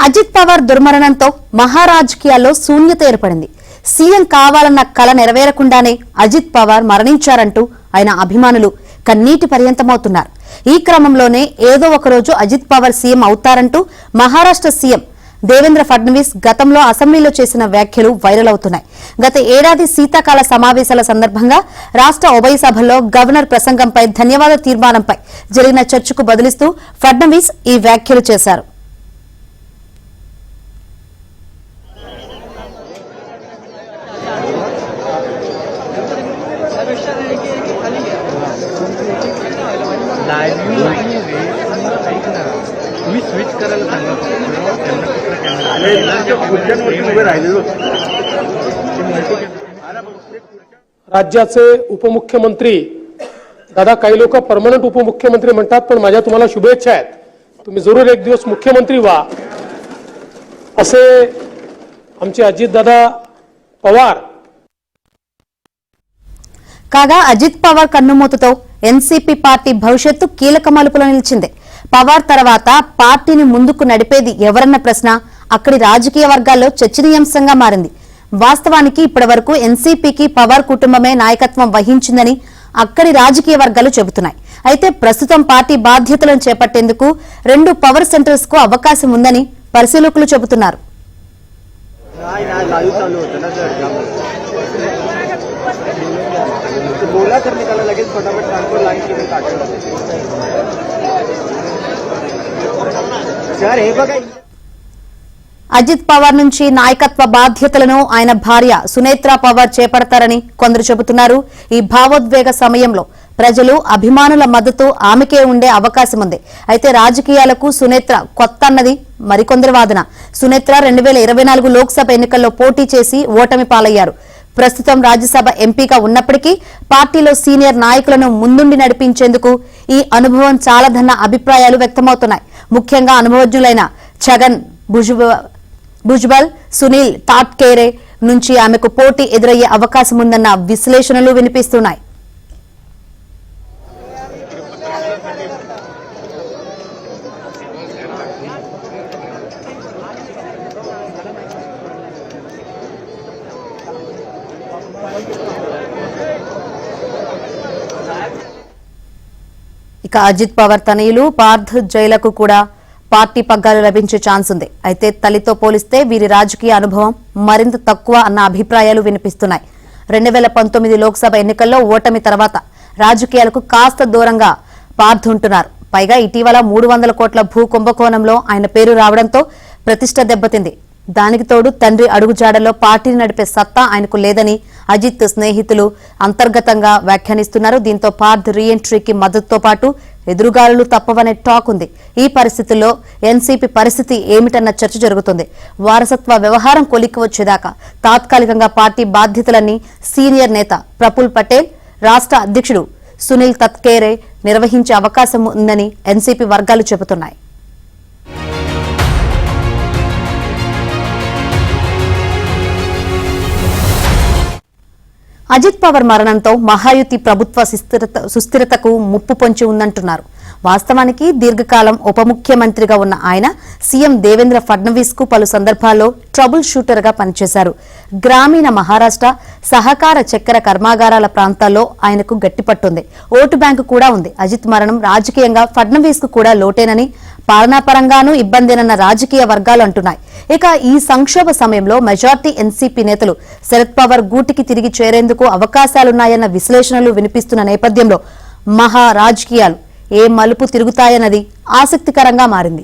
అజిత్ పవార్ దుర్మరణంతో మహారాజకీయాల్లో శూన్యత ఏర్పడింది. సీఎం కావాలన్న కల నెరవేరకుండానే అజిత్ పవార్ మరణించారంటూ ఆయన అభిమానులు కన్నీటి పర్యంతమవుతున్నారు. ఈ క్రమంలోనే ఏదో ఒకరోజు అజిత్ పవార్ సీఎం అవుతారంటూ మహారాష్ట్ర సీఎం దేవేంద్ర ఫడ్నవీస్ గతంలో అసెంబ్లీలో చేసిన వ్యాఖ్యలు వైరల్ అవుతున్నాయి. గత ఏడాది శీతాకాల సమావేశాల సందర్భంగా రాష్ట్ర ఉభయ సభల్లో గవర్నర్ ప్రసంగంపై ధన్యవాద తీర్మానంపై జరిగిన చర్చకు బదులిస్తూ ఫడ్నవీస్ ఈ వ్యాఖ్యలు చేశారు. राज्याचे उपमुख्यमंत्री दादा काही लोक परमनंट उपमुख्यमंत्री म्हणतात, पण माझ्या तुम्हाला शुभेच्छा आहेत. तुम्ही जरूर एक दिवस मुख्यमंत्री व्हा असे आमचे अजित दादा पवार. కాగా అజిత్ పవార్ కన్నుమూతతో ఎన్సీపీ పార్టీ భవిష్యత్తు కీలక మలుపులో నిలిచింది. పవార్ తర్వాత పార్టీని ముందుకు నడిపేది ఎవరన్న ప్రశ్న అక్కడి రాజకీయ వర్గాల్లో చర్చనీయాంశంగా మారింది. వాస్తవానికి ఇప్పటివరకు ఎన్సీపీకి పవార్ కుటుంబమే నాయకత్వం వహించిందని అక్కడి రాజకీయ వర్గాలు చెబుతున్నాయి. అయితే ప్రస్తుతం పార్టీ బాధ్యతలను చేపట్టేందుకు 2 పవర్ సెంటర్స్ కు అవకాశం ఉందని పరిశీలకులు చెబుతున్నారు. అజిత్ పవార్ నుంచి నాయకత్వ బాధ్యతలను ఆయన భార్య సునేత్రా పవార్ చేపడతారని కొందరు చెబుతున్నారు. ఈ భావోద్వేగ సమయంలో ప్రజలు అభిమానుల మద్దతు ఆమెకే ఉండే అవకాశం ఉంది. అయితే రాజకీయాలకు సునేత్ర కొత్త అన్నది మరికొందరి వాదన. సునేత్ర 2024 లోక్సభ ఎన్నికల్లో పోటీ చేసి ఓటమి పాలయ్యారు. ప్రస్తుతం రాజ్యసభ ఎంపీగా ఉన్నప్పటికీ పార్టీలో సీనియర్ నాయకులను ముందుండి నడిపించేందుకు ఈ అనుభవం చాలదన్న అభిప్రాయాలు వ్యక్తమవుతున్నాయి. ముఖ్యంగా అనుభవజ్ఞులైన ఛగన్ భుజ్బల్, సునీల్ తాట్కేరే నుంచి ఆమెకు పోటీ ఎదురయ్యే అవకాశం ఉందన్న విశ్లేషణలు వినిపిస్తున్నాయి. ఇక అజిత్ పవార్ తనయులు పార్థ్ జైలకు కూడా పార్టీ పగ్గాలు లభించే ఛాన్స్ ఉంది. అయితే తల్లితో పోలిస్తే వీరి రాజకీయ అనుభవం మరింత తక్కువ అన్న అభిప్రాయాలు వినిపిస్తున్నాయి. 2019 లోక్సభ ఎన్నికల్లో ఓటమి తర్వాత రాజకీయాలకు కాస్త దూరంగా పార్థ్ ఉంటున్నారు. పైగా ఇటీవల 300 కోట్ల భూ కుంభకోణంలో ఆయన పేరు రావడంతో ప్రతిష్ట దెబ్బతింది. దానికి తోడు తండ్రి అడుగుజాడల్లో పార్టీని నడిపే సత్తా ఆయనకు లేదని అజిత్ స్నేహితులు అంతర్గతంగా వ్యాఖ్యానిస్తున్నారు. దీంతో పార్థ్ రీఎంట్రీకి మద్దతుతో పాటు ఎదురుగాలులు తప్పవనే టాక్ ఉంది. ఈ పరిస్థితుల్లో ఎన్సీపీ పరిస్థితి ఏమిటన్న చర్చ జరుగుతుంది. వారసత్వ వ్యవహారం కొలిక్కి వచ్చేదాకా తాత్కాలికంగా పార్టీ బాధ్యతలన్నీ సీనియర్ నేత ప్రఫుల్ పటేల్, రాష్ట్ర అధ్యక్షుడు సునీల్ తత్కేరే నిర్వహించే అవకాశం ఉందని ఎన్సీపీ వర్గాలు చెబుతున్నాయి. అజిత్ పవార్ మరణంతో మహాయుతి ప్రభుత్వ సుస్థిరతకు ముప్పు పొంచి ఉందంటున్నారు. వాస్తవానికి దీర్ఘకాలం ఉప ముఖ్యమంత్రిగా ఉన్న ఆయన సీఎం దేవేంద్ర ఫడ్నవీస్ కు పలు సందర్భాల్లో ట్రబుల్ షూటర్ గా పనిచేశారు. గ్రామీణ మహారాష్ట్ర సహకార చక్కెర కర్మాగారాల ప్రాంతాల్లో ఆయనకు గట్టిపట్టుంది. ఓటు బ్యాంకు కూడా ఉంది. అజిత్ మరణం రాజకీయంగా ఫడ్నవీస్ కు కూడా లోటేనని, పాలనాపరంగానూ ఇబ్బందేనన్న రాజకీయ వర్గాలు అంటున్నాయి. ఇక ఈ సంక్షోభ సమయంలో మెజార్టీ ఎన్సీపీ నేతలు శరద్ పవార్ గూటికి తిరిగి చేరేందుకు అవకాశాలున్నాయన్న విశ్లేషణలు వినిపిస్తున్న నేపథ్యంలో మహా రాజకీయాలు ఏ మలుపు తిరుగుతాయన్నది ఆసక్తికరంగా మారింది.